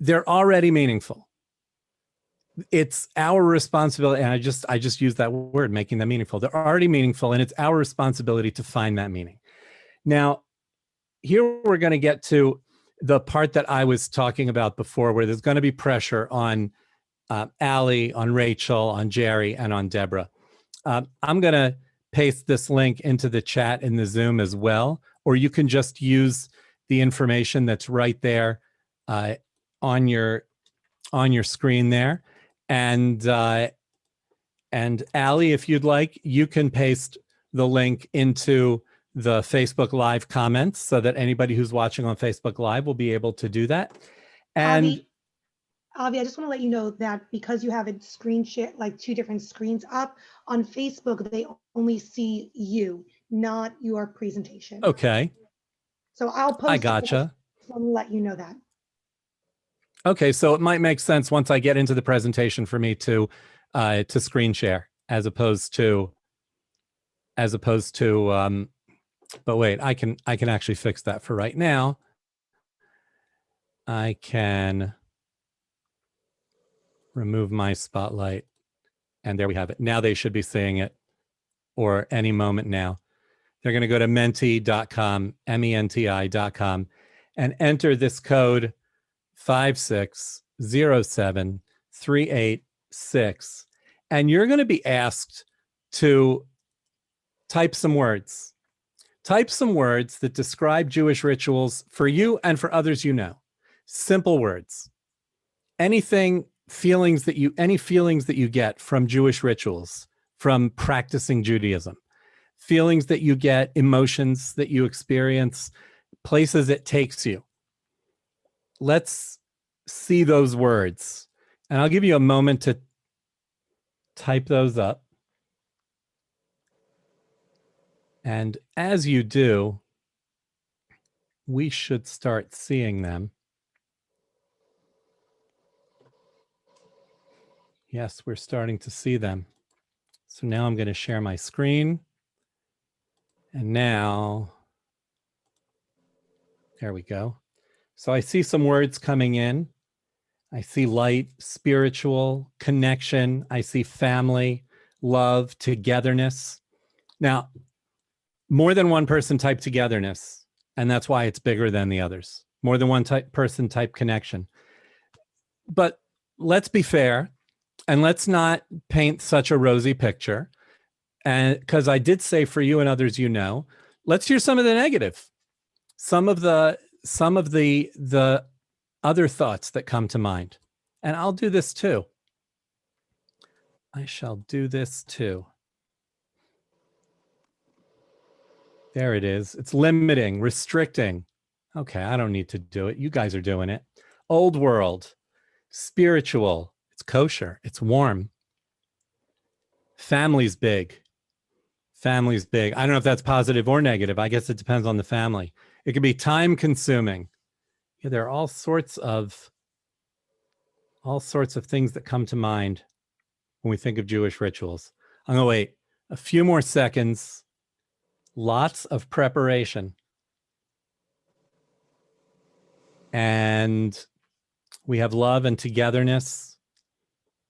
they're already meaningful. It's our responsibility, and I just use that word, making them meaningful. They're already meaningful, and it's our responsibility to find that meaning. Now, here we're going to get to the part that I was talking about before, where there's going to be pressure on Allie, on Rachel, on Jerry, and on Deborah. I'm going to paste this link into the chat in the Zoom as well, or you can just use the information that's right there on your screen there. And Allie, if you'd like, you can paste the link into the Facebook Live comments so that anybody who's watching on Facebook Live will be able to do that. And Avi, I just want to let you know that because you have a screen share, like 2 different screens up on Facebook, they only see you, not your presentation. Okay. So I'll post. I gotcha. I'll let you know that. Okay, so it might make sense once I get into the presentation for me to screen share as opposed to but wait, I can actually fix that for right now. I can remove my spotlight, and there we have it. Now they should be seeing it, or any moment now. They're going to go to menti.com, menti.com, and enter this code 5607386, and you're going to be asked to type some words. Type some words that describe Jewish rituals for you and for others you know. Simple words. Any feelings that you get from Jewish rituals, from practicing Judaism. Feelings that you get, emotions that you experience, places it takes you. Let's see those words. And I'll give you a moment to type those up. And as you do, we should start seeing them. Yes, we're starting to see them. So now I'm going to share my screen. And now, there we go. So I see some words coming in. I see light, spiritual, connection. I see family, love, togetherness. Now, more than one person typed togetherness, and that's why it's bigger than the others. More than one person typed connection. But let's be fair, and let's not paint such a rosy picture. And because I did say for you and others you know, let's hear some of the negative, some of the other thoughts that come to mind. And I'll do this too. I shall do this too. There it is. It's limiting, restricting. Okay, I don't need to do it. You guys are doing it. Old world, spiritual, it's kosher, it's warm. Family's big. Family's big. I don't know if that's positive or negative. I guess it depends on the family. It can be time consuming. Yeah, there are all sorts of things that come to mind when we think of Jewish rituals. I'm going to wait a few more seconds. Lots of preparation. And we have love and togetherness.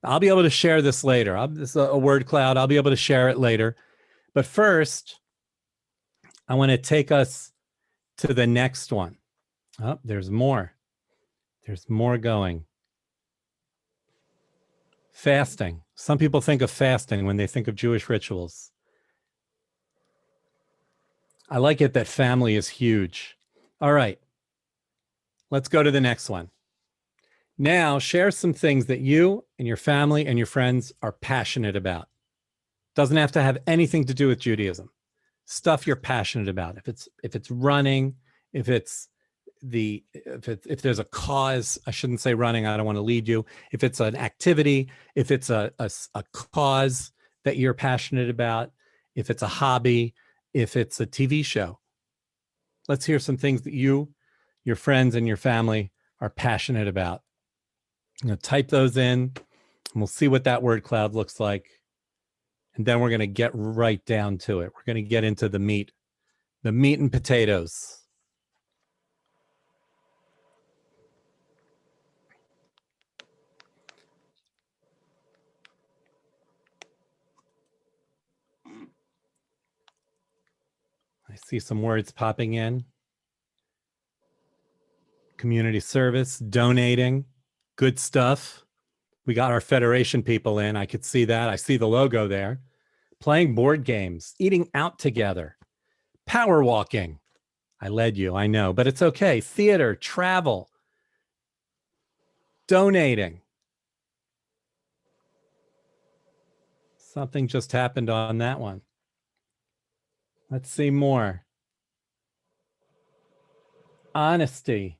I'll be able to share this later. This is a word cloud. I'll be able to share it later. But first, I want to take us to the next one. Oh, there's more. There's more going. Fasting. Some people think of fasting when they think of Jewish rituals. I like it that family is huge. All right. Let's go to the next one. Now, share some things that you and your family and your friends are passionate about. Doesn't have to have anything to do with Judaism. Stuff you're passionate about. If it's running, if there's a cause, I shouldn't say running, I don't want to lead you. If it's an activity, if it's a cause that you're passionate about, if it's a hobby, if it's a TV show. Let's hear some things that you, your friends, and your family are passionate about. I'm going to type those in, and we'll see what that word cloud looks like. And then we're going to get right down to it. We're going to get into the meat and potatoes. See some words popping in. Community service, donating, good stuff. We got our Federation people in. I could see that. I see the logo there. Playing board games, eating out together, power walking. I led you, I know, but it's okay. Theater, travel, donating. Something just happened on that one. Let's see more. Honesty.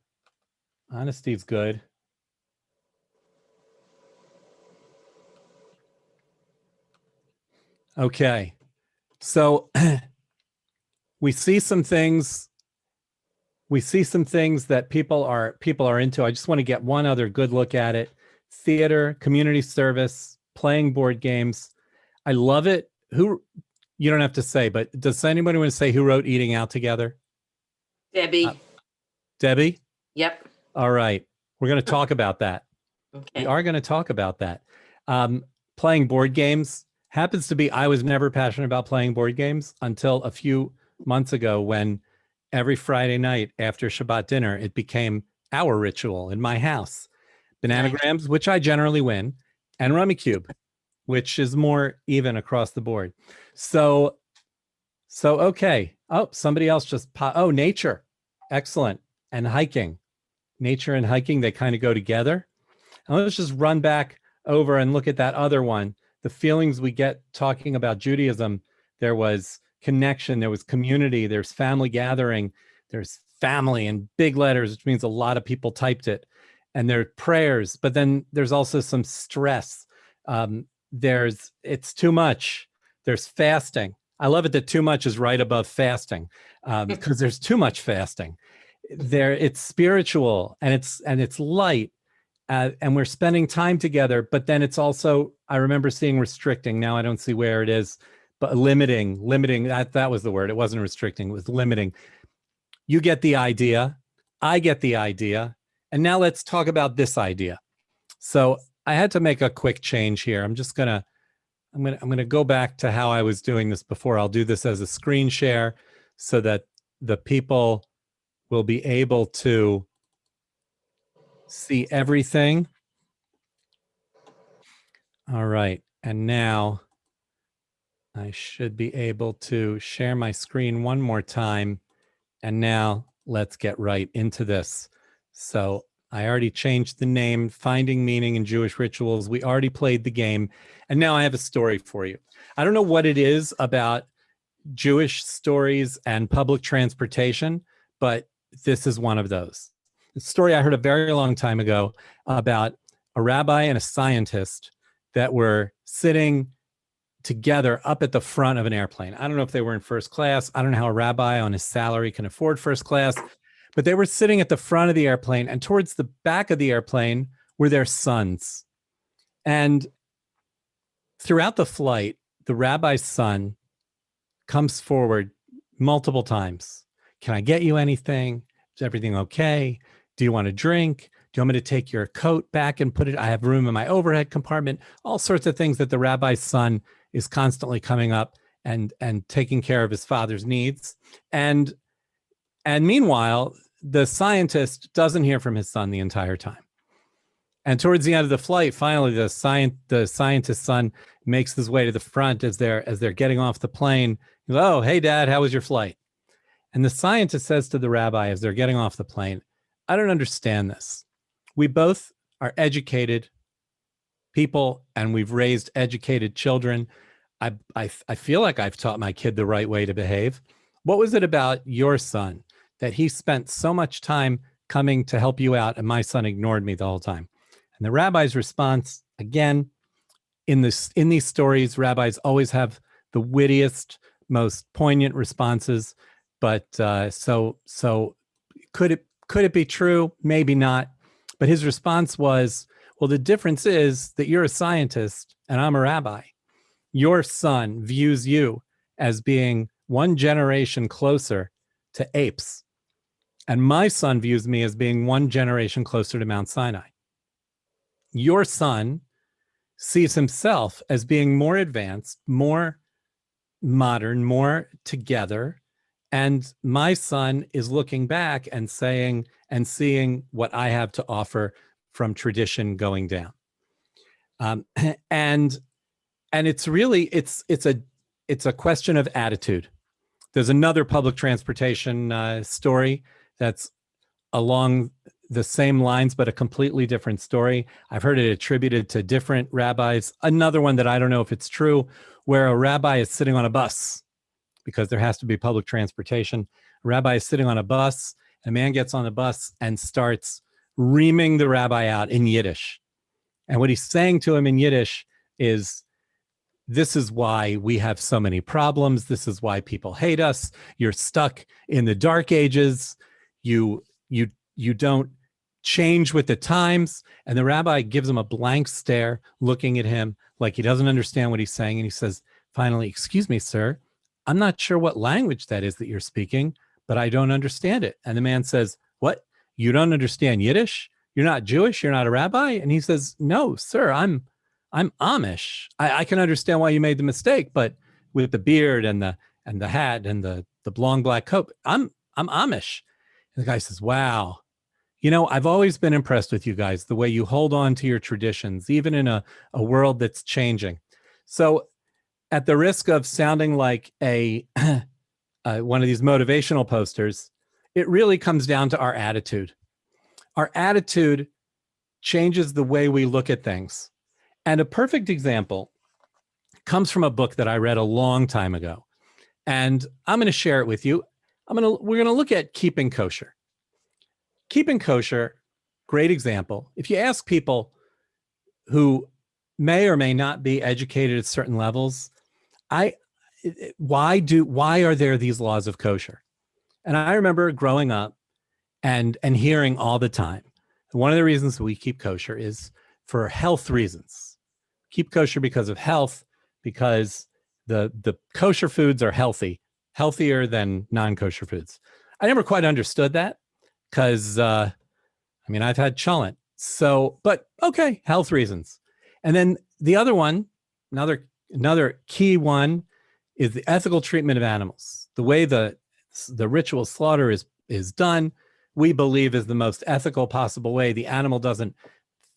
Honesty's good. Okay. So we see some things. We see some things that people are into. I just want to get one other good look at it. Theater, community service, playing board games. I love it. Who, you don't have to say, but does anybody want to say who wrote Eating Out Together? Debbie. Debbie? Yep. All right. We're going to talk about that. Okay. We are going to talk about that. Playing board games happens to be, I was never passionate about playing board games until a few months ago when every Friday night after Shabbat dinner, it became our ritual in my house. Bananagrams, which I generally win, and Rummy Cube, which is more even across the board. So okay. Oh, somebody else just nature. Excellent. And hiking. Nature and hiking, they kind of go together. And let's just run back over and look at that other one. The feelings we get talking about Judaism. There was connection, there was community, there's family gathering, there's family in big letters, which means a lot of people typed it. And there are prayers, but then there's also some stress. It's too much. There's fasting. I love it that too much is right above fasting, because there's too much fasting. It's spiritual and it's light, and we're spending time together. But then it's also, I remember seeing restricting. Now I don't see where it is, but limiting. That was the word. It wasn't restricting. It was limiting. You get the idea. I get the idea. And now let's talk about this idea. So I had to make a quick change here. I'm gonna go back to how I was doing this before. I'll do this as a screen share so that the people will be able to see everything. All right. And now I should be able to share my screen one more time. And now let's get right into this. So I already changed the name, Finding Meaning in Jewish Rituals. We already played the game. And now I have a story for you. I don't know what it is about Jewish stories and public transportation, but this is one of those. The story I heard a very long time ago about a rabbi and a scientist that were sitting together up at the front of an airplane. I don't know if they were in first class. I don't know how a rabbi on his salary can afford first class, but they were sitting at the front of the airplane, and towards the back of the airplane were their sons. And throughout the flight, the rabbi's son comes forward multiple times. Can I get you anything? Is everything okay? Do you want a drink? Do you want me to take your coat back and put it? I have room in my overhead compartment. All sorts of things that the rabbi's son is constantly coming up and taking care of his father's needs. And meanwhile, the scientist doesn't hear from his son the entire time. And towards the end of the flight, finally, the scientist's son makes his way to the front as they're getting off the plane. He goes, "Oh, hey, Dad, how was your flight?" And the scientist says to the rabbi as they're getting off the plane, "I don't understand this. We both are educated people and we've raised educated children. I feel like I've taught my kid the right way to behave. What was it about your son that he spent so much time coming to help you out and my son ignored me the whole time?" And the rabbi's response, again, in these stories, rabbis always have the wittiest, most poignant responses. But so could it be true? Maybe not. But his response was, well, the difference is that you're a scientist and I'm a rabbi. Your son views you as being one generation closer to apes. And my son views me as being one generation closer to Mount Sinai. Your son sees himself as being more advanced, more modern, more together, And my son is looking back and saying and seeing what I have to offer from tradition going down. Um, and it's really it's a question of attitude. There's another public transportation story that's along the same lines, but a completely different story. I've heard it attributed to different rabbis. Another one that I don't know if it's true, where a rabbi is sitting on a bus because there has to be public transportation. A rabbi is sitting on a bus. A man gets on the bus and starts reaming the rabbi out in Yiddish. And what he's saying to him in Yiddish is, this is why we have so many problems. This is why people hate us. You're stuck in the dark ages. You don't change with the times. And the rabbi gives him a blank stare, looking at him like he doesn't understand what he's saying. And he says, finally, excuse me, sir, I'm not sure what language that is that you're speaking, but I don't understand it. And the man says, what? You don't understand Yiddish? You're not Jewish? You're not a rabbi? And he says, no, sir, I'm Amish. I can understand why you made the mistake, but with the beard and the hat and the long black coat, I'm Amish. And the guy says, wow, you know, I've always been impressed with you guys, the way you hold on to your traditions, even in a world that's changing. So at the risk of sounding like a one of these motivational posters, it really comes down to our attitude. Our attitude changes the way we look at things. And a perfect example comes from a book that I read a long time ago. And I'm going to share it with you. We're going to look at keeping kosher. Keeping kosher, great example. If you ask people who may or may not be educated at certain levels, why are there these laws of kosher? And I remember growing up and hearing all the time, one of the reasons we keep kosher is for health reasons. Keep kosher because of health, because the kosher foods are healthier than non-kosher foods. I never quite understood that because, I've had cholent. So, but okay, health reasons. And then the other one, another key one is the ethical treatment of animals. The way the ritual slaughter is done, we believe is the most ethical possible way. The animal doesn't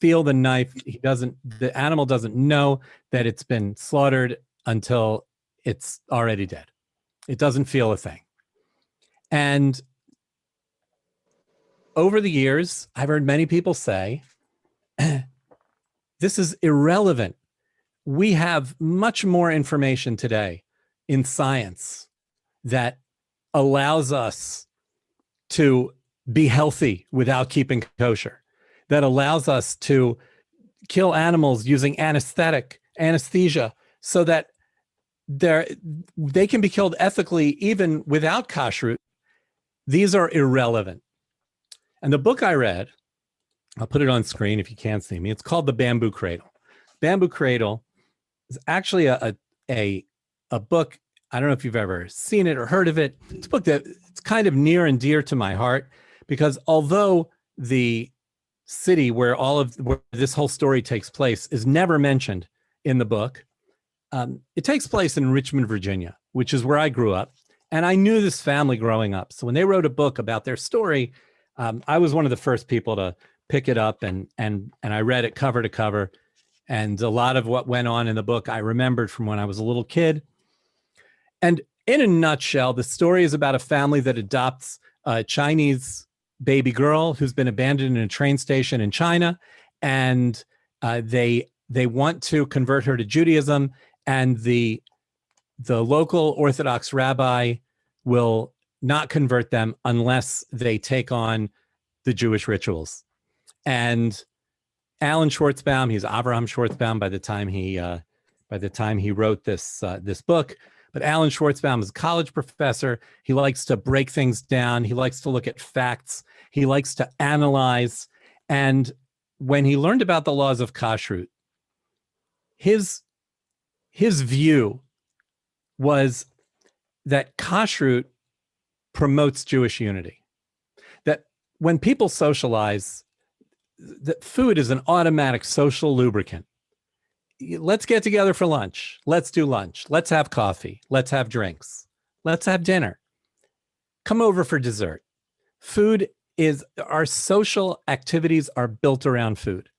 feel the knife. The animal doesn't know that it's been slaughtered until it's already dead. It doesn't feel a thing. And over the years, I've heard many people say, this is irrelevant. We have much more information today in science that allows us to be healthy without keeping kosher, that allows us to kill animals using anesthesia so that they can be killed ethically even without kashrut. These are irrelevant. And the book I read, I'll put it on screen if you can't see me, it's called The Bamboo Cradle. Bamboo Cradle is actually a book, I don't know if you've ever seen it or heard of it. It's a book that it's kind of near and dear to my heart, because although the city where this whole story takes place is never mentioned in the book, it takes place in Richmond, Virginia, which is where I grew up. And I knew this family growing up. So when they wrote a book about their story, I was one of the first people to pick it up, and I read it cover to cover. And a lot of what went on in the book I remembered from when I was a little kid. And in a nutshell, the story is about a family that adopts a Chinese baby girl who's been abandoned in a train station in China, and they want to convert her to Judaism, and the local Orthodox rabbi will not convert them unless they take on the Jewish rituals. And Alan Schwartzbaum, he's Avraham Schwartzbaum by the time he wrote this book. But Alan Schwartzbaum is a college professor. He likes to break things down. He likes to look at facts. He likes to analyze. And when he learned about the laws of kashrut, his view was that kashrut promotes Jewish unity. That when people socialize, that food is an automatic social lubricant. Let's get together for lunch. Let's do lunch. Let's have coffee. Let's have drinks. Let's have dinner. come over for dessert. Food is, our social activities are built around food.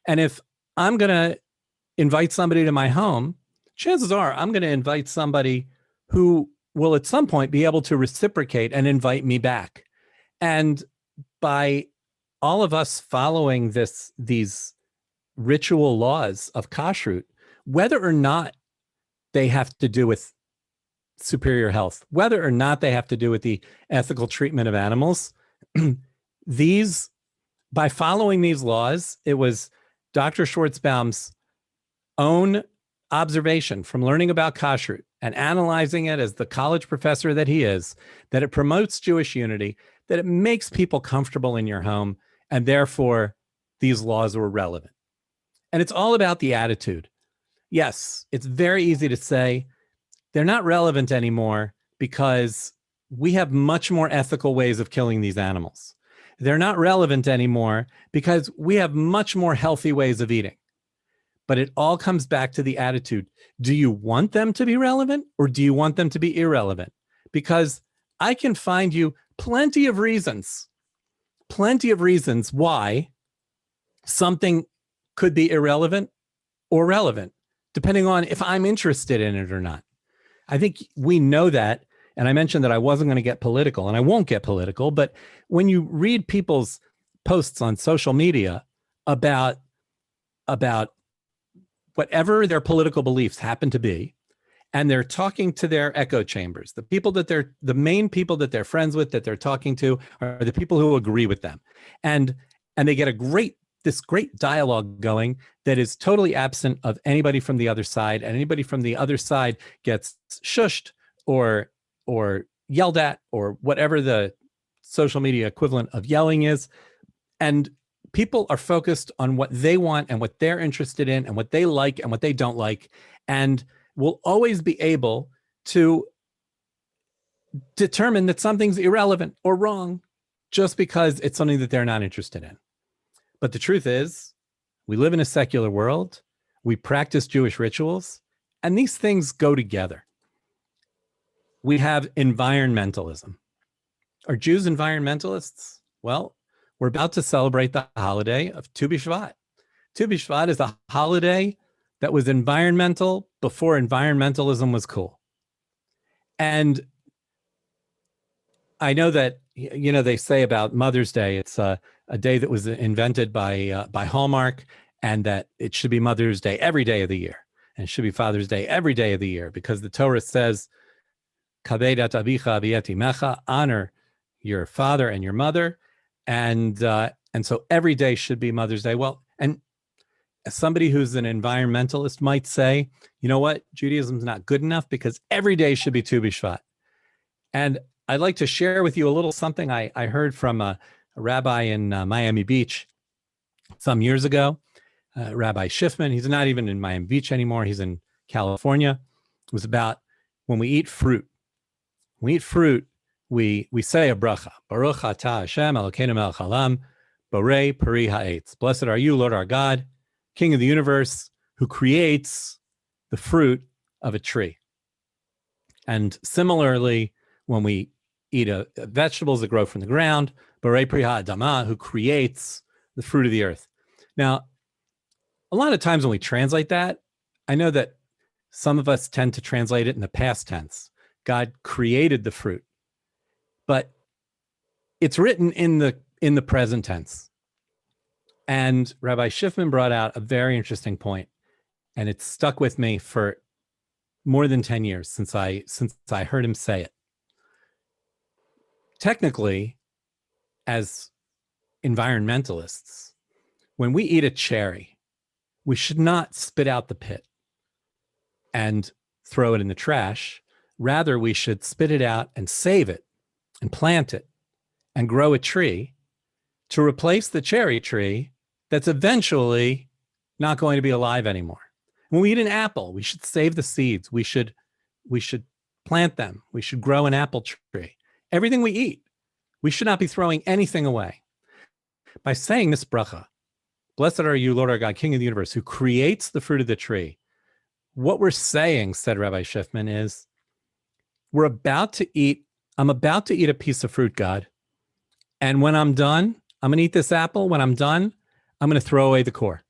And if I'm going to invite somebody to my home, chances are I'm going to invite somebody who will at some point be able to reciprocate and invite me back. And by all of us following these ritual laws of kashrut, whether or not they have to do with superior health, whether or not they have to do with the ethical treatment of animals, these, by following these laws, it was Dr. Schwartzbaum's own observation from learning about kashrut and analyzing it as the college professor that he is, that it promotes Jewish unity, that it makes people comfortable in your home, and therefore these laws were relevant. And it's all about the attitude. Yes, it's very easy to say they're not relevant anymore because we have much more ethical ways of killing these animals. They're not relevant anymore because we have much more healthy ways of eating. But it all comes back to the attitude. Do you want them to be relevant or do you want them to be irrelevant? Because I can find you plenty of reasons why something could be irrelevant or relevant, depending on if I'm interested in it or not. I think we know that. And I mentioned that I wasn't going to get political, and I won't get political. But when you read people's posts on social media about whatever their political beliefs happen to be, and they're talking to their echo chambers, the main people that they're friends with, that they're talking to, are the people who agree with them. And they get this great dialogue going that is totally absent of anybody from the other side, and anybody from the other side gets shushed or yelled at, or whatever the social media equivalent of yelling is. And people are focused on what they want and what they're interested in and what they like and what they don't like, and will always be able to determine that something's irrelevant or wrong just because it's something that they're not interested in. But the truth is, we live in a secular world, we practice Jewish rituals, and these things go together. We have environmentalism. Are Jews environmentalists? Well, we're about to celebrate the holiday of Tu B'Shvat. Tu B'Shvat is a holiday that was environmental before environmentalism was cool. And I know that, they say about Mother's Day, it's a day that was invented by Hallmark, and that it should be Mother's Day every day of the year, and it should be Father's Day every day of the year, because the Torah says, Kaved et avicha v'et imecha, honor your father and your mother, and so every day should be Mother's Day. Well, and somebody who's an environmentalist might say, you know what, Judaism's not good enough because every day should be Tu B'Shvat. And I'd like to share with you a little something I heard from a rabbi in Miami Beach some years ago, Rabbi Schiffman. He's not even in Miami Beach anymore. He's in California. It was about when we eat fruit. When we eat fruit, we say a bracha. Baruch atah Hashem Elokeinu melech haolam, borei peri ha'etz. Blessed are you, Lord our God, King of the universe, who creates the fruit of a tree. And similarly, when we eat vegetables that grow from the ground, borei peri ha'adamah, who creates the fruit of the earth. Now, a lot of times when we translate that, I know that some of us tend to translate it in the past tense. God created the fruit, but it's written in the present tense. And Rabbi Schiffman brought out a very interesting point, and it's stuck with me for more than 10 years since I heard him say it. Technically, as environmentalists, when we eat a cherry, we should not spit out the pit and throw it in the trash. Rather, we should spit it out and save it and plant it and grow a tree to replace the cherry tree that's eventually not going to be alive anymore. When we eat an apple, we should save the seeds. We should plant them. We should grow an apple tree. Everything we eat, we should not be throwing anything away. By saying this bracha, blessed are you, Lord our God, King of the universe, who creates the fruit of the tree. What we're saying, said Rabbi Schiffman, is we're about to eat I'm about to eat a piece of fruit, God. And when I'm done, I'm going to eat this apple. When I'm done, I'm going to throw away the core.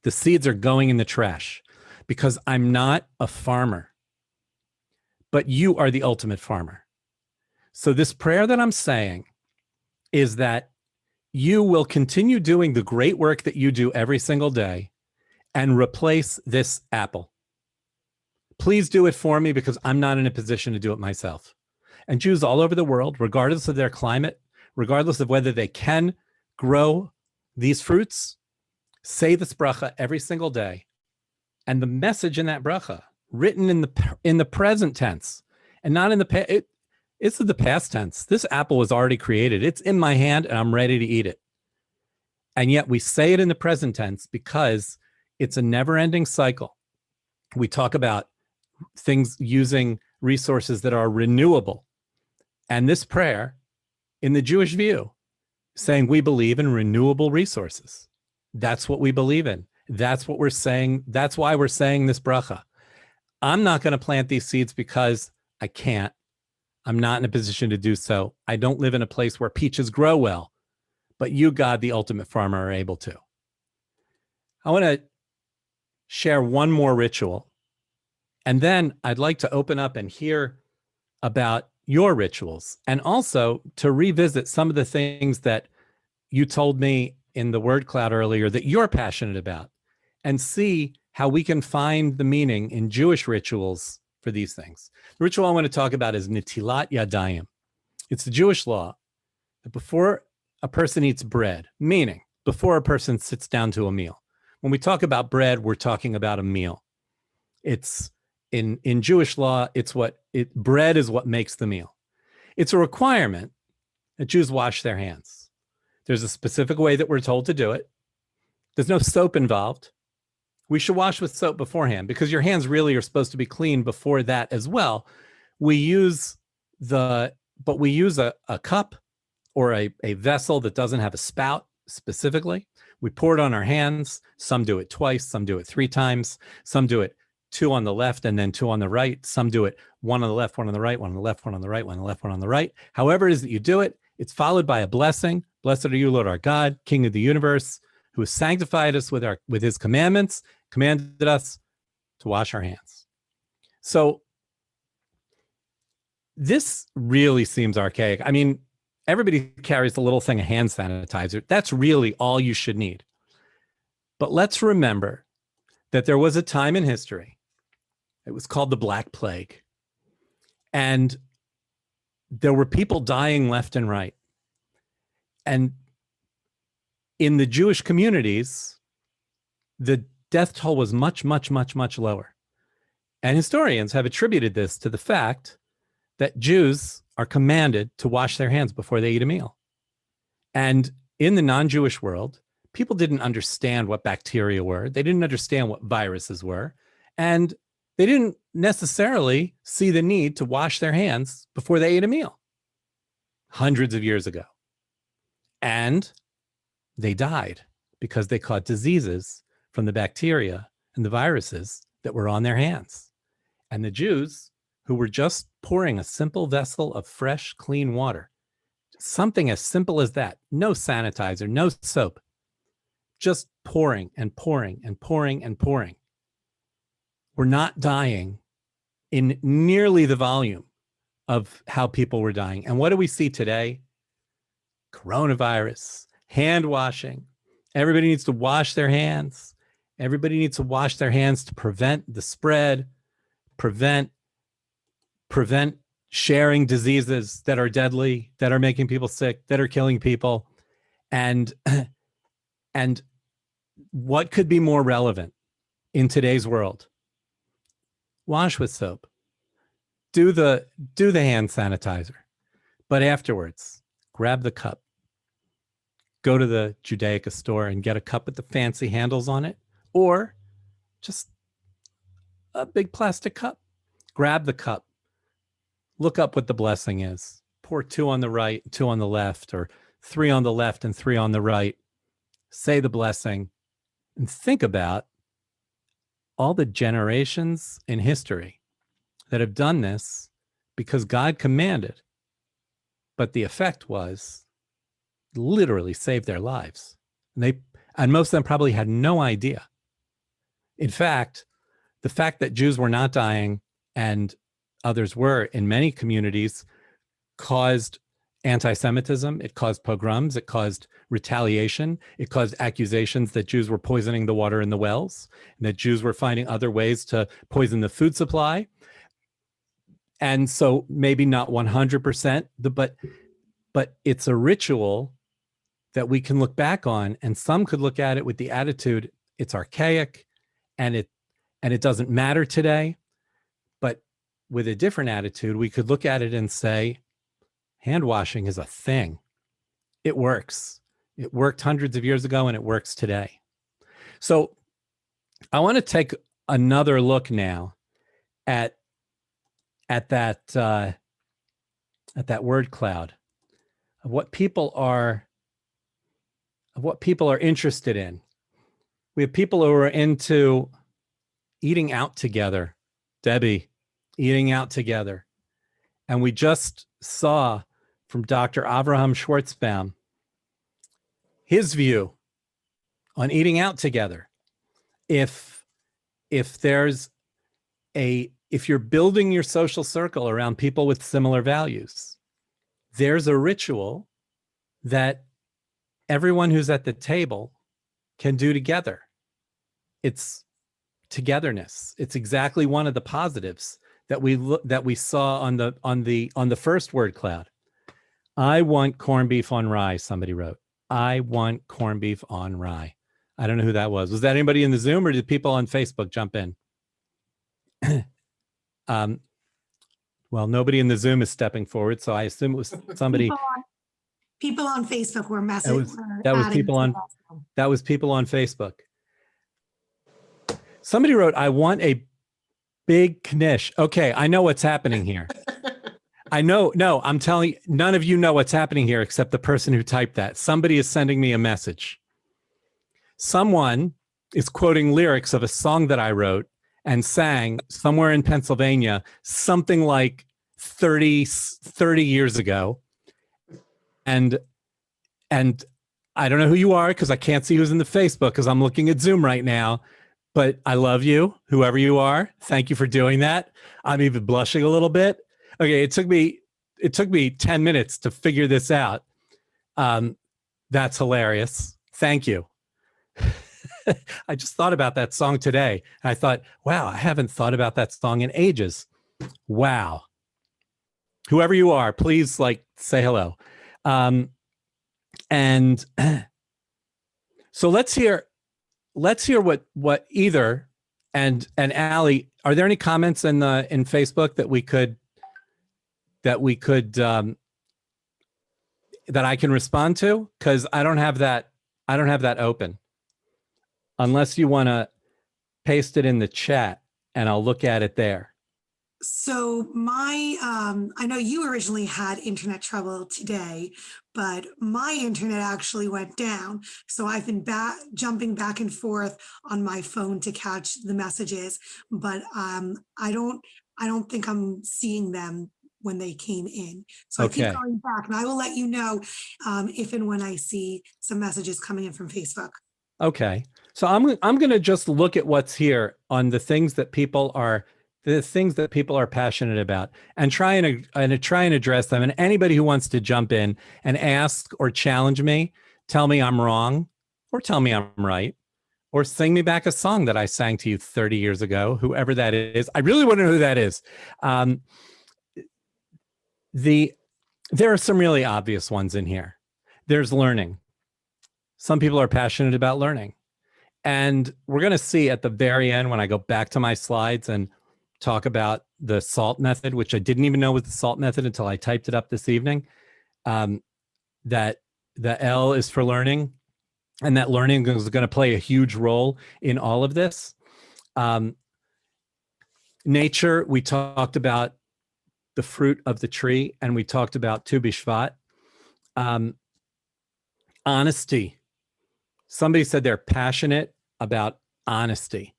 The seeds are going in the trash because I'm not a farmer, but you are the ultimate farmer. So this prayer that I'm saying is that you will continue doing the great work that you do every single day and replace this apple. Please do it for me because I'm not in a position to do it myself. And Jews all over the world, regardless of their climate, regardless of whether they can grow these fruits, say this bracha every single day. And the message in that bracha, written in the present tense, and not in the past, it's the past tense. This apple was already created. It's in my hand, and I'm ready to eat it. And yet we say it in the present tense because it's a never-ending cycle. We talk about things using resources that are renewable. And this prayer, in the Jewish view, saying we believe in renewable resources. That's what we believe in. That's what we're saying. That's why we're saying this bracha. I'm not going to plant these seeds because I can't. I'm not in a position to do so. I don't live in a place where peaches grow well, but you, God, the ultimate farmer, are able to. I want to share one more ritual, and then I'd like to open up and hear about your rituals, and also to revisit some of the things that you told me in the word cloud earlier that you're passionate about, and see how we can find the meaning in Jewish rituals for these things. The ritual I want to talk about is Netilat Yadayim. It's the Jewish law that before a person eats bread, meaning before a person sits down to a meal. When we talk about bread, we're talking about a meal. It's in Jewish law, bread is what makes the meal. It's a requirement that Jews wash their hands. There's a specific way that we're told to do it. There's no soap involved. We should wash with soap beforehand because your hands really are supposed to be clean before that as well. We use a cup or a vessel that doesn't have a spout specifically. We pour it on our hands. Some do it twice, some do it 3 times, some do it 2 on the left and then 2 on the right. Some do it 1 on the left, 1 on the right, 1 on the left, 1 on the right, 1 on the left, 1 on the right. However it is that you do it, it's followed by a blessing. Blessed are you, Lord our God, King of the universe, who has sanctified us with his commandments, commanded us to wash our hands. So this really seems archaic. I mean, everybody carries a little thing of hand sanitizer. That's really all you should need. But let's remember that there was a time in history. It was called the Black Plague. And there were people dying left and right. And in the Jewish communities, the death toll was much, much, much, much lower. And historians have attributed this to the fact that Jews are commanded to wash their hands before they eat a meal. And in the non-Jewish world, people didn't understand what bacteria were. They didn't understand what viruses were. And they didn't necessarily see the need to wash their hands before they ate a meal hundreds of years ago. And they died because they caught diseases from the bacteria and the viruses that were on their hands. And the Jews, who were just pouring a simple vessel of fresh, clean water, something as simple as that, no sanitizer, no soap, just pouring and pouring and pouring and pouring, were not dying in nearly the volume of how people were dying. And what do we see today? Coronavirus, hand washing. Everybody needs to wash their hands. Everybody needs to wash their hands to prevent the spread, prevent sharing diseases that are deadly, that are making people sick, that are killing people. And what could be more relevant in today's world? Wash with soap. Do the hand sanitizer. But afterwards, grab the cup. Go to the Judaica store and get a cup with the fancy handles on it, or just a big plastic cup. Grab the cup. Look up what the blessing is. Pour 2 on the right, 2 on the left, or 3 on the left and 3 on the right. Say the blessing and think about all the generations in history that have done this because God commanded, but the effect was literally save their lives. And most of them probably had no idea. In fact, the fact that Jews were not dying and others were in many communities caused anti-Semitism. It caused pogroms. It caused retaliation. It caused accusations that Jews were poisoning the water in the wells, and that Jews were finding other ways to poison the food supply. And so maybe not 100%, but it's a ritual that we can look back on, and some could look at it with the attitude it's archaic and it doesn't matter today. But with a different attitude, we could look at it and say, hand washing is a thing. It works. It worked hundreds of years ago and it works today. So I want to take another look now at that word cloud, of what people are interested in. We have people who are into eating out together. Debbie, eating out together. And we just saw from Dr. Avraham Schwartzbaum his view on eating out together. If you're building your social circle around people with similar values, there's a ritual that everyone who's at the table can do together. It's togetherness. It's exactly one of the positives that we saw on the first word cloud. I want corned beef on rye, somebody wrote. I want corned beef on rye. I don't know who that was. Was that anybody in the Zoom, or did people on Facebook jump in? Well, nobody in the Zoom is stepping forward, so I assume it was somebody. People on Facebook were messaging. That was people on Facebook. Somebody wrote, I want a big knish. Okay, I know what's happening here. I know. No, I'm telling you, none of you know what's happening here except the person who typed that. Somebody is sending me a message. Someone is quoting lyrics of a song that I wrote and sang somewhere in Pennsylvania, something like 30 years ago. And I don't know who you are because I can't see who's in the Facebook because I'm looking at Zoom right now. But I love you, whoever you are. Thank you for doing that. I'm even blushing a little bit. Okay, it took me 10 minutes to figure this out. That's hilarious. Thank you. I just thought about that song today. And I thought, wow, I haven't thought about that song in ages. Wow. Whoever you are, please say hello. And so let's hear what either and Allie, are there any comments in Facebook that I can respond to? Because I don't have that open. Unless you want to paste it in the chat and I'll look at it there. So I know you originally had internet trouble today, but my internet actually went down. So I've been jumping back and forth on my phone to catch the messages, but I don't think I'm seeing them when they came in. So Okay. I keep going back, and I will let you know if and when I see some messages coming in from Facebook. Okay. So I'm going to just look at what's here on the things that people are passionate about and try and address them. And anybody who wants to jump in and ask or challenge me, tell me I'm wrong or tell me I'm right, or sing me back a song that I sang to you 30 years ago, whoever that is. I really want to know who that is. There are some really obvious ones in here. There's learning. Some people are passionate about learning. And we're going to see at the very end, when I go back to my slides and talk about the SALT method, which I didn't even know was the SALT method until I typed it up this evening, that the L is for learning, and that learning is going to play a huge role in all of this. Nature, we talked about the fruit of the tree, and we talked about Tu B'Shvat. Honesty. Somebody said they're passionate about honesty.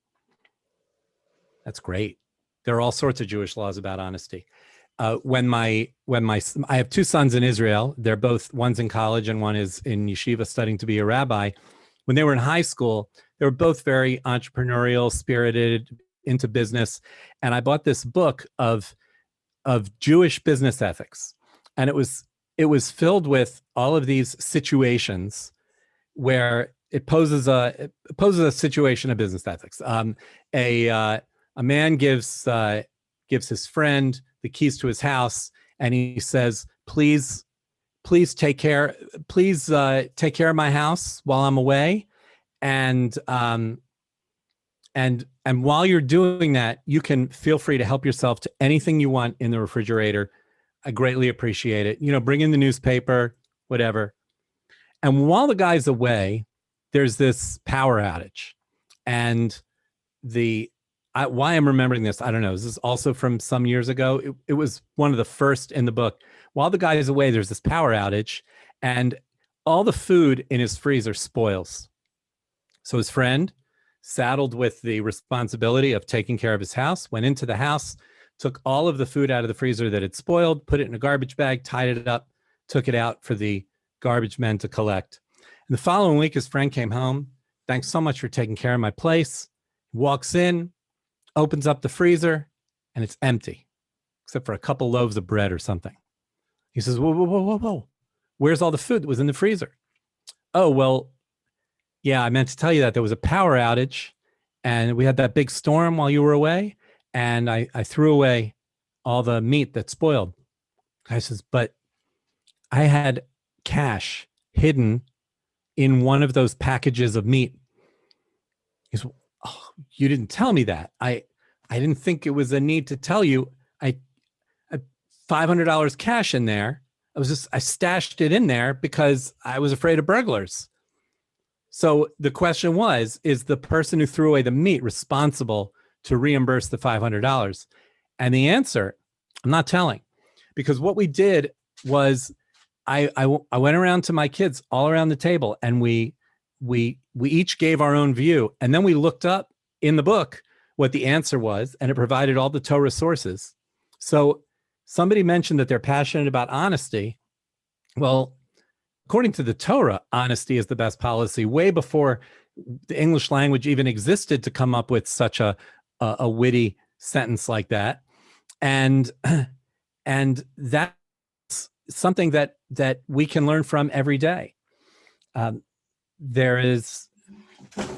That's great. There are all sorts of Jewish laws about honesty. I have two sons in Israel. They're both, one's in college and one is in yeshiva studying to be a rabbi. When they were in high school, they were both very entrepreneurial, spirited, into business. And I bought this book of Jewish business ethics. And it was filled with all of these situations where it poses a situation of business ethics. A man gives his friend the keys to his house, and he says, please take care of my house while I'm away. And while you're doing that, you can feel free to help yourself to anything you want in the refrigerator. I greatly appreciate it. Bring in the newspaper, whatever. And while the guy's away, there's this power outage. And why I'm remembering this, I don't know. This is also from some years ago. It was one of the first in the book. While the guy is away, there's this power outage, and all the food in his freezer spoils. So his friend, saddled with the responsibility of taking care of his house, went into the house, took all of the food out of the freezer that had spoiled, put it in a garbage bag, tied it up, took it out for the garbage men to collect. And the following week, his friend came home. Thanks so much for taking care of my place. Walks in, opens up the freezer, and it's empty, except for a couple loaves of bread or something. He says, whoa, whoa, whoa, whoa, whoa. Where's all the food that was in the freezer? Oh, well, yeah, I meant to tell you that there was a power outage, and we had that big storm while you were away, and I threw away all the meat that spoiled. Guy says, but I had cash hidden in one of those packages of meat. He says, oh, you didn't tell me that. I didn't think it was a need to tell you. I had $500 cash in there. I stashed it in there because I was afraid of burglars. So the question was, is the person who threw away the meat responsible to reimburse the $500? And the answer, I'm not telling, because what we did was I went around to my kids all around the table, and we each gave our own view. And then we looked up in the book what the answer was, and it provided all the Torah sources. So somebody mentioned that they're passionate about honesty. Well, according to the Torah, honesty is the best policy, way before the English language even existed to come up with such a witty sentence like that. And that's something that we can learn from every day. There is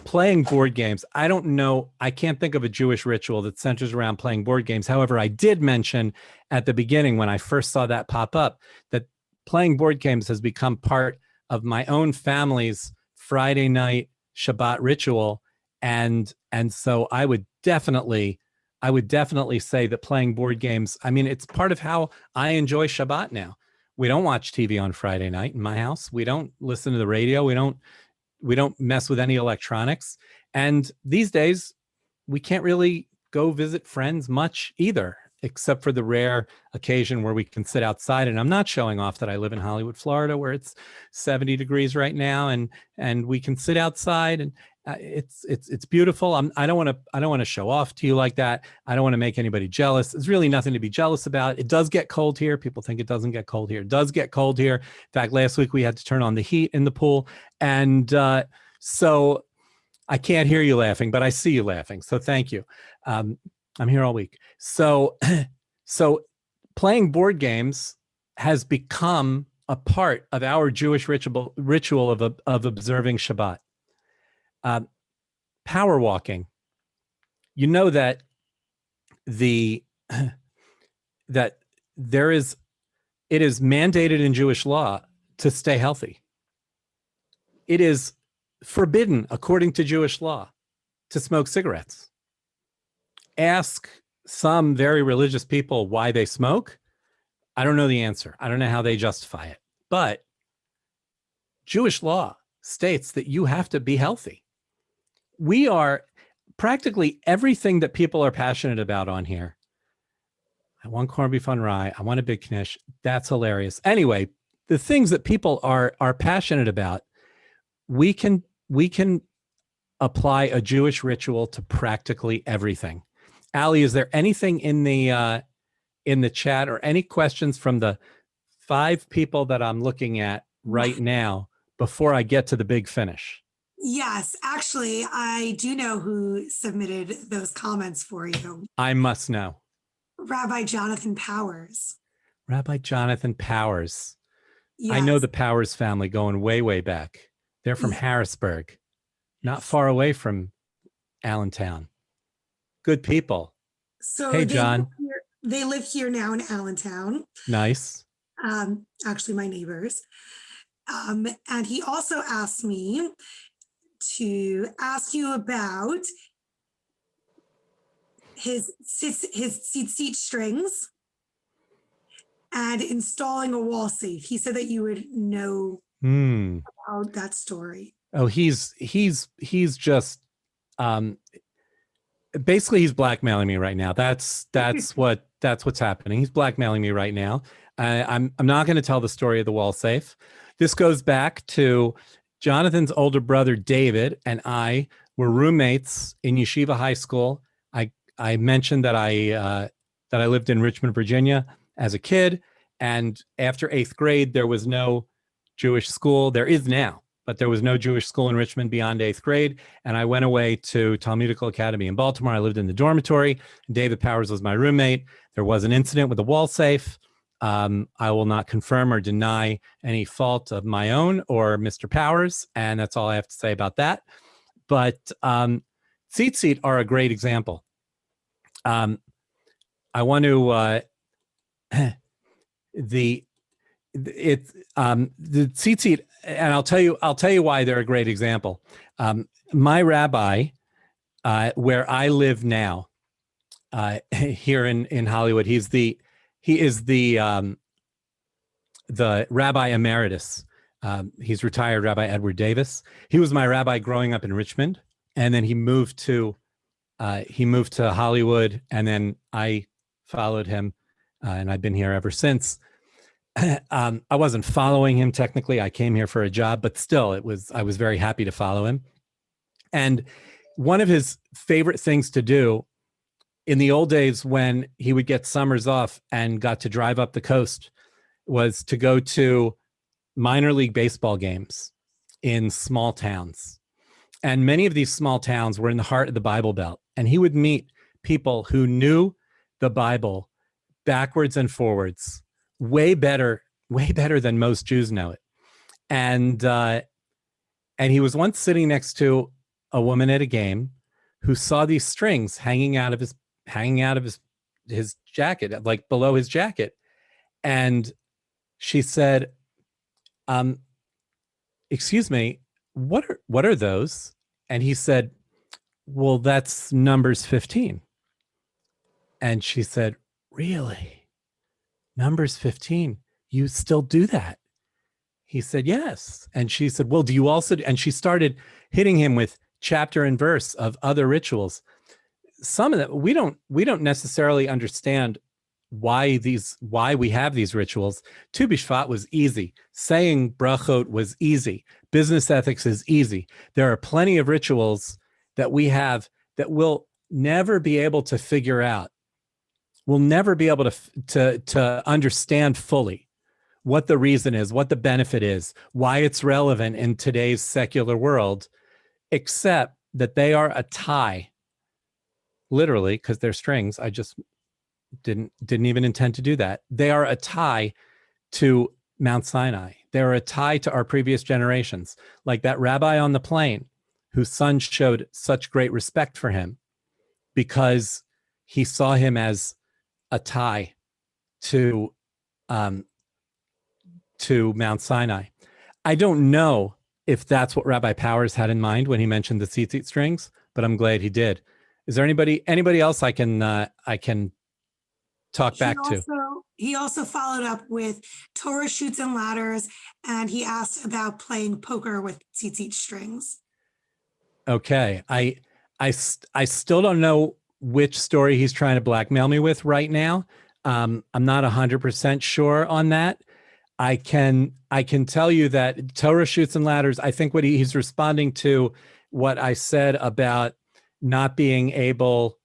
playing board games. I don't know. I can't think of a Jewish ritual that centers around playing board games. However, I did mention at the beginning when I first saw that pop up that playing board games has become part of my own family's Friday night Shabbat ritual. And so I would definitely say that playing board games, I mean, it's part of how I enjoy Shabbat now. We don't watch TV on Friday night in my house. We don't listen to the radio. We don't mess with any electronics. And these days, we can't really go visit friends much either, except for the rare occasion where we can sit outside. And I'm not showing off that I live in Hollywood, Florida, where it's 70 degrees right now, and we can sit outside, and it's beautiful. I don't want to show off to you like that. I don't want to make anybody jealous. There's really nothing to be jealous about. It does get cold here. People think it doesn't get cold here. It does get cold here. In fact, last week we had to turn on the heat in the pool, and so I can't hear you laughing, but I see you laughing. So thank you. I'm here all week. So playing board games has become a part of our Jewish ritual of observing Shabbat. Power walking. You know that it is mandated in Jewish law to stay healthy. It is forbidden, according to Jewish law, to smoke cigarettes. Ask some very religious people why they smoke. I don't know the answer. I don't know how they justify it. But Jewish law states that you have to be healthy. We are practically everything that people are passionate about on here. I want corned beef on rye. I want a big knish. That's hilarious. Anyway, the things that people are passionate about, we can apply a Jewish ritual to practically everything. Ali, is there anything in the in the chat or any questions from the 5 people that I'm looking at right now before I get to the big finish? Yes, actually, I do know who submitted those comments for you. I must know. Rabbi Jonathan Powers. Rabbi Jonathan Powers. Yes. I know the Powers family going way, way back. They're from Harrisburg, not far away from Allentown. Good people. So Hey, John. they live here now in Allentown. Nice. Actually, my neighbors. And he also asked me to ask you about his seat strings and installing a wall safe. He said that you would know about that story. Oh, he's just basically he's blackmailing me right now. That's what's happening. He's blackmailing me right now. I'm not going to tell the story of the wall safe. This goes back to Jonathan's older brother David and I were roommates in Yeshiva High School. I mentioned that I lived in Richmond, Virginia as a kid, and after 8th grade there was no Jewish school. There is now, but there was no Jewish school in Richmond beyond 8th grade. And I went away to Talmudical Academy in Baltimore. I lived in the dormitory. David Powers was my roommate. There was an incident with the wall safe. I will not confirm or deny any fault of my own or Mr. Powers. And that's all I have to say about that. But tzitzit are a great example. I want to, the tzitzit, and I'll tell you why they're a great example. My rabbi, where I live now, here in Hollywood, he is the rabbi emeritus. He's retired, Rabbi Edward Davis. He was my rabbi growing up in Richmond, and then he moved to Hollywood, and then I followed him, and I've been here ever since. I wasn't following him technically. I came here for a job, but still I was very happy to follow him. And one of his favorite things to do in the old days when he would get summers off and got to drive up the coast was to go to minor league baseball games in small towns. And many of these small towns were in the heart of the Bible Belt. And he would meet people who knew the Bible backwards and forwards way better than most Jews know it. And he was once sitting next to a woman at a game who saw these strings hanging out of his jacket, like below his jacket. And she said, excuse me, what are those? And he said, well, that's Numbers 15. And she said, really? Numbers 15, you still do that? He said, yes. And she said, well, do you also, and she started hitting him with chapter and verse of other rituals. Some of that, we don't necessarily understand why we have these rituals. Tu B'Shvat was easy. Saying brachot was easy. Business ethics is easy. There are plenty of rituals that we have that we'll never be able to figure out. We'll never be able to understand fully what the reason is, what the benefit is, why it's relevant in today's secular world, except that they are a tie, literally, because they're strings. I just didn't even intend to do that. They are a tie to Mount Sinai. They're a tie to our previous generations, like that rabbi on the plane whose son showed such great respect for him because he saw him as a tie to Mount Sinai. I don't know if that's what Rabbi Powers had in mind when he mentioned the tzitzit strings, but I'm glad he did. Is there anybody else I can talk back to? He also followed up with Torah Chutes and Ladders, and he asked about playing poker with tzitzit strings. Okay, I still don't know which story he's trying to blackmail me with right now. I'm not 100% sure on that. I can tell you that Torah Chutes and Ladders, I think what he's responding to what I said about not being able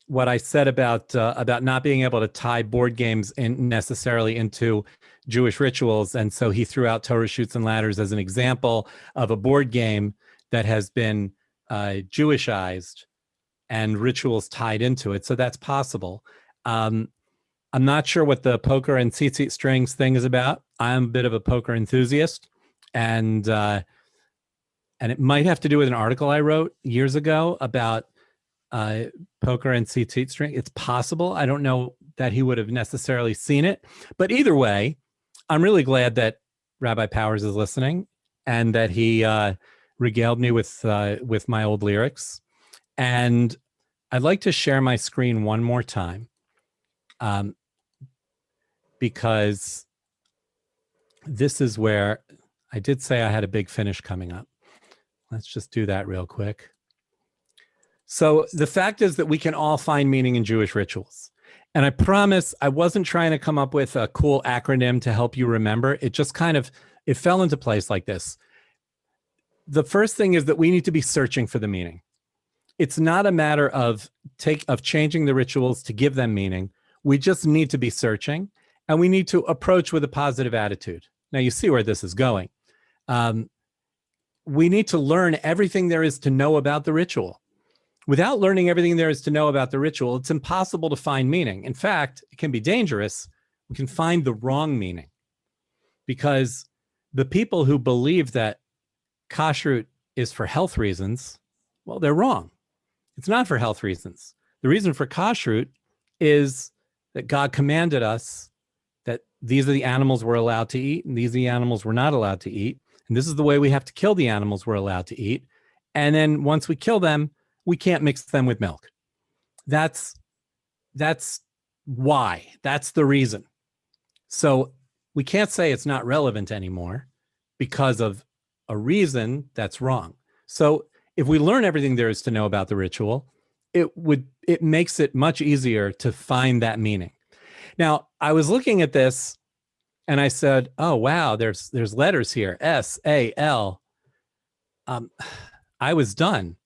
what I said about not being able to tie board games in necessarily into Jewish rituals. And so he threw out Torah Shoots and Ladders as an example of a board game that has been Jewishized and rituals tied into it. So that's possible. I'm not sure what the poker and tzitzit strings thing is about. I'm a bit of a poker enthusiast, and it might have to do with an article I wrote years ago about poker and tzitzit string. It's possible. I don't know that he would have necessarily seen it, but either way, I'm really glad that Rabbi Powers is listening and that he regaled me with my old lyrics. And I'd like to share my screen one more time, because this is where I did say I had a big finish coming up. Let's just do that real quick. So the fact is that we can all find meaning in Jewish rituals. And I promise I wasn't trying to come up with a cool acronym to help you remember. It just it fell into place like this. The first thing is that we need to be searching for the meaning. It's not a matter of changing the rituals to give them meaning. We just need to be searching, and we need to approach with a positive attitude. Now you see where this is going. We need to learn everything there is to know about the ritual. Without learning everything there is to know about the ritual, it's impossible to find meaning. In fact, it can be dangerous. We can find the wrong meaning, because the people who believe that kashrut is for health reasons, well, they're wrong. It's not for health reasons. The reason for kashrut is that God commanded us that these are the animals we're allowed to eat, and these are the animals we're not allowed to eat. And this is the way we have to kill the animals we're allowed to eat. And then once we kill them, we can't mix them with milk. That's why. That's the reason. So we can't say it's not relevant anymore because of a reason that's wrong. So if we learn everything there is to know about the ritual, it makes it much easier to find that meaning. Now, I was looking at this and I said, oh, wow, there's letters here, S-A-L. I was done.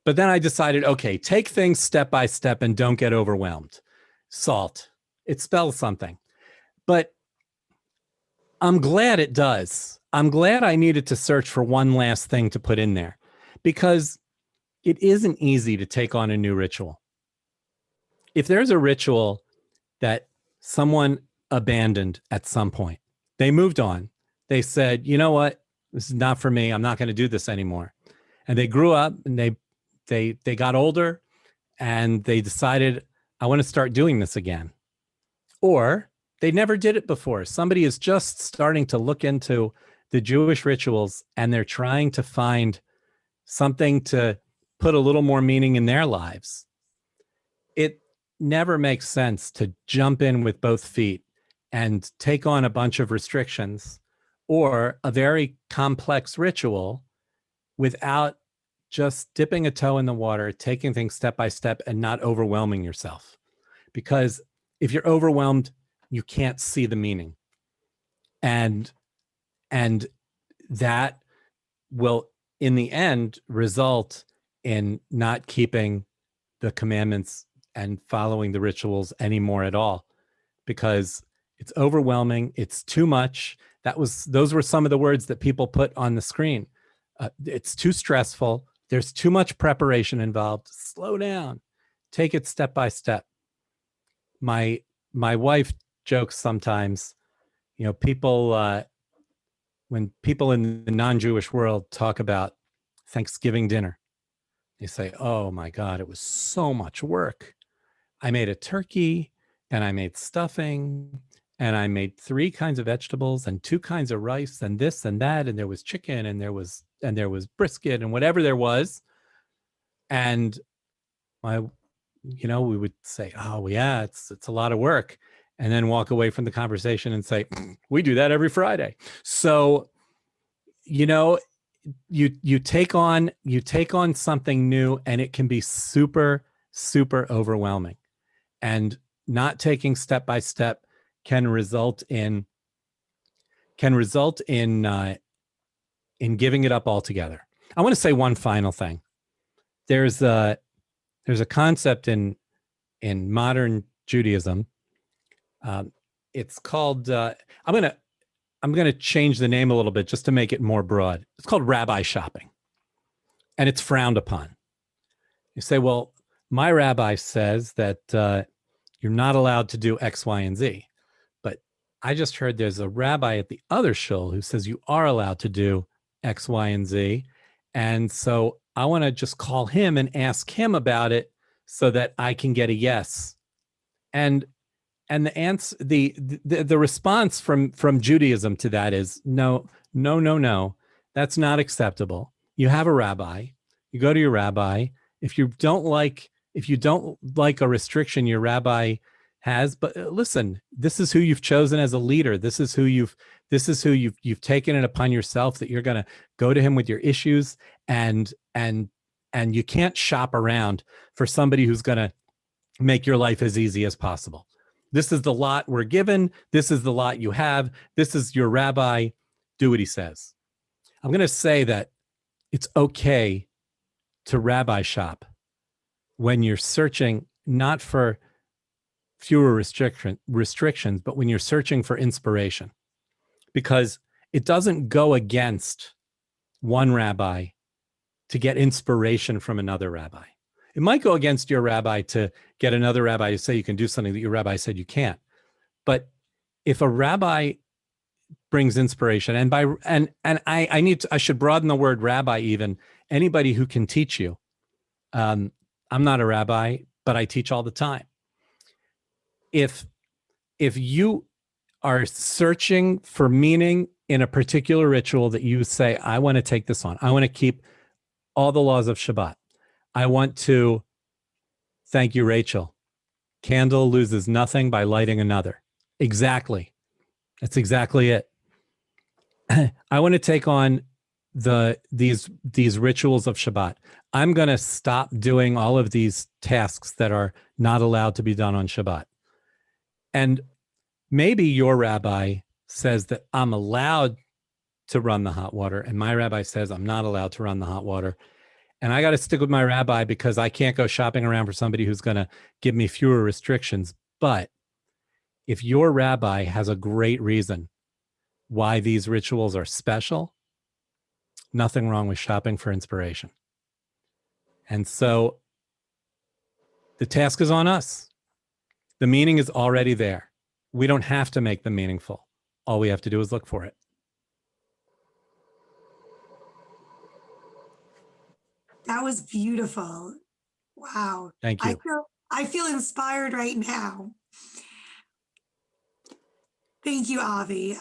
But then I decided, okay, take things step by step and don't get overwhelmed. Salt, it spells something. But I'm glad it does. I'm glad I needed to search for one last thing to put in there, because it isn't easy to take on a new ritual. If there's a ritual that someone abandoned at some point, they moved on, they said, you know what, this is not for me, I'm not going to do this anymore. And they grew up and they got older and they decided, I want to start doing this again. Or they never did it before. Somebody is just starting to look into the Jewish rituals and they're trying to find something to put a little more meaning in their lives. It never makes sense to jump in with both feet and take on a bunch of restrictions or a very complex ritual without just dipping a toe in the water, taking things step by step and not overwhelming yourself. Because if you're overwhelmed, you can't see the meaning. And that will, in the end, result in not keeping the commandments and following the rituals anymore at all, because it's overwhelming. It's too much. Those were some of the words that people put on the screen. It's too stressful. There's too much preparation involved. Slow down. Take it step by step. My wife jokes sometimes, people, when people in the non-Jewish world talk about Thanksgiving dinner, they say, oh my God, it was so much work. I made a turkey and I made stuffing and I made 3 kinds of vegetables and 2 kinds of rice and this and that. And there was chicken and there was brisket and whatever there was. And we would say, oh yeah, it's a lot of work. And then walk away from the conversation and say, we do that every Friday. So, you take on something new and it can be super, super overwhelming, and not taking step by step can result in giving it up altogether. I want to say one final thing. There's a concept in in modern Judaism. It's called. I'm gonna change the name a little bit just to make it more broad. It's called rabbi shopping, and it's frowned upon. You say, well, my rabbi says that you're not allowed to do X, Y, and Z. But I just heard there's a rabbi at the other shul who says you are allowed to do X, Y, and Z. And so I want to just call him and ask him about it so that I can get a yes. And the answer, the response from Judaism to that is no, no, no, no. That's not acceptable. You have a rabbi. You go to your rabbi. If you don't like a restriction your rabbi has, but listen, this is who you've chosen as a leader. This is who you've taken it upon yourself that you're going to go to him with your issues, and you can't shop around for somebody who's going to make your life as easy as possible. This is the lot we're given. This is the lot you have. This is your rabbi. Do what he says. I'm going to say that it's okay to rabbi shop when you're searching not for fewer restrictions, but when you're searching for inspiration, because it doesn't go against one rabbi to get inspiration from another rabbi. It might go against your rabbi to get another rabbi to say you can do something that your rabbi said you can't. But if a rabbi brings inspiration, I should broaden the word rabbi even, anybody who can teach you. I'm not a rabbi, but I teach all the time. If you are searching for meaning in a particular ritual that you say, I want to take this on, I want to keep all the laws of Shabbat. I want to, thank you, Rachel. Candle loses nothing by lighting another. Exactly. That's exactly it. I want to take on these rituals of Shabbat. I'm going to stop doing all of these tasks that are not allowed to be done on Shabbat. And maybe your rabbi says that I'm allowed to run the hot water, and my rabbi says I'm not allowed to run the hot water. And I got to stick with my rabbi because I can't go shopping around for somebody who's going to give me fewer restrictions. But if your rabbi has a great reason why these rituals are special, nothing wrong with shopping for inspiration. And so the task is on us. The meaning is already there. We don't have to make them meaningful. All we have to do is look for it. That was beautiful. Wow. Thank you. I feel inspired right now. Thank you, Avi.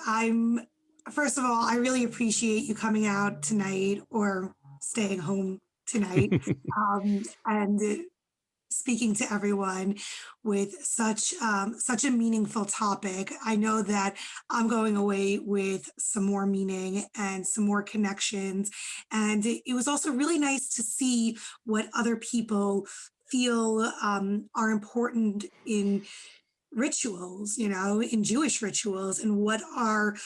First of all, I really appreciate you coming out tonight or staying home tonight and speaking to everyone with such a meaningful topic. I know that I'm going away with some more meaning and some more connections. And it was also really nice to see what other people feel are important in rituals, in Jewish rituals, and what are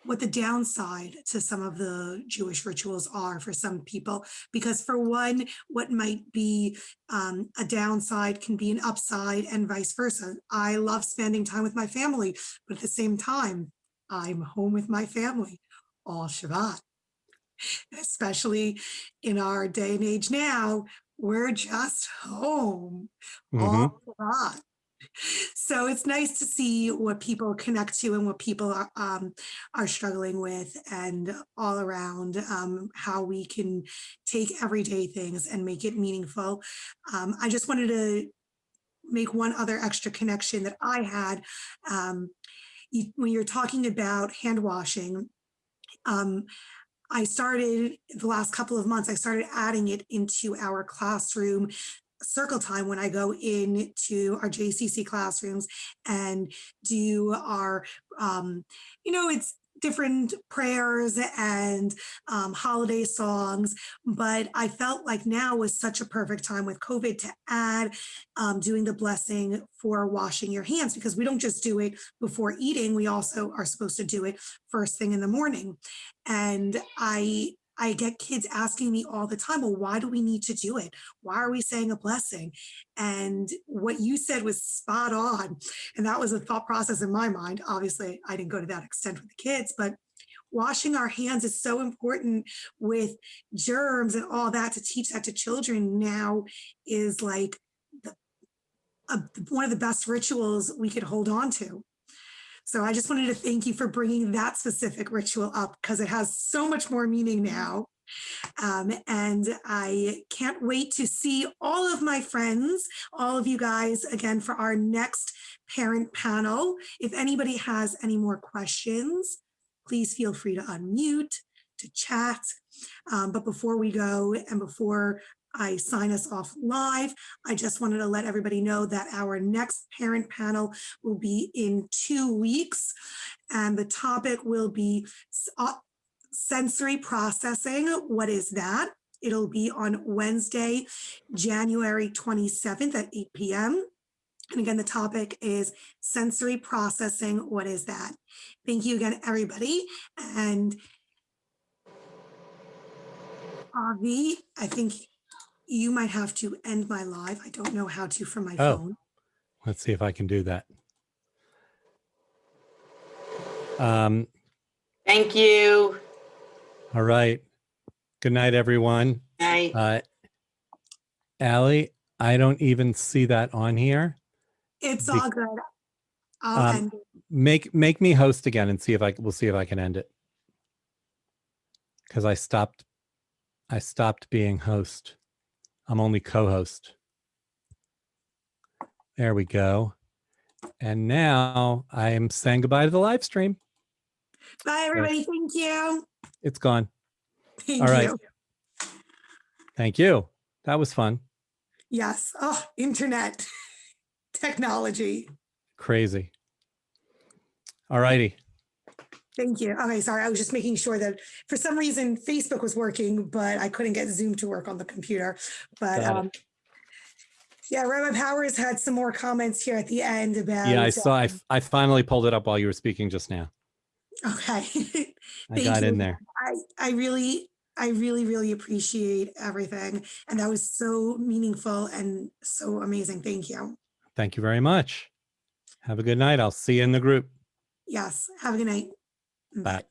what the downside to some of the Jewish rituals are for some people. Because for one, what might be a downside can be an upside, and vice versa. I love spending time with my family, but at the same time, I'm home with my family all Shabbat. Especially in our day and age now, we're just home all Shabbat. So it's nice to see what people connect to and what people are struggling with, and all around how we can take everyday things and make it meaningful. I just wanted to make one other extra connection that I had. When you're talking about hand washing, I started the last couple of months, I started adding it into our classroom circle time when I go into our JCC classrooms and do our, it's different prayers and holiday songs. But I felt like now was such a perfect time with COVID to add doing the blessing for washing your hands, because we don't just do it before eating. We also are supposed to do it first thing in the morning. And I I get kids asking me all the time, well, why do we need to do it? Why are we saying a blessing? And what you said was spot on. And that was a thought process in my mind. Obviously, I didn't go to that extent with the kids, but washing our hands is so important with germs and all that. To teach that to children now is like one of the best rituals we could hold on to. So I just wanted to thank you for bringing that specific ritual up because it has so much more meaning now. And I can't wait to see all of my friends, all of you guys again for our next parent panel. If anybody has any more questions, please feel free to unmute, to chat. But before we go and before I sign us off live, I just wanted to let everybody know that our next parent panel will be in 2 weeks. And the topic will be sensory processing. What is that? It'll be on Wednesday, January 27th at 8 p.m. And again, the topic is sensory processing. What is that? Thank you again, everybody. And Avi, I think you might have to end my live. I don't know how to from my phone. Let's see if I can do that. Thank you. All right. Good night, everyone. Night. Allie, I don't even see that on here. It's all good. I'll end it. Make me host again and we'll see if I can end it. Because I stopped being host. I'm only co-host. There we go. And now I am saying goodbye to the live stream. Bye, everybody. Thank you. It's gone. Thank All right. you. Thank you. That was fun. Yes. Oh, internet technology. Crazy. All righty. Thank you. Okay, sorry. I was just making sure that for some reason Facebook was working, but I couldn't get Zoom to work on the computer. But yeah, Rabbi Powers had some more comments here at the end about. Yeah, I saw. I finally pulled it up while you were speaking just now. Okay. I got in there. I really appreciate everything. And that was so meaningful and so amazing. Thank you. Thank you very much. Have a good night. I'll see you in the group. Yes. Have a good night. Bye.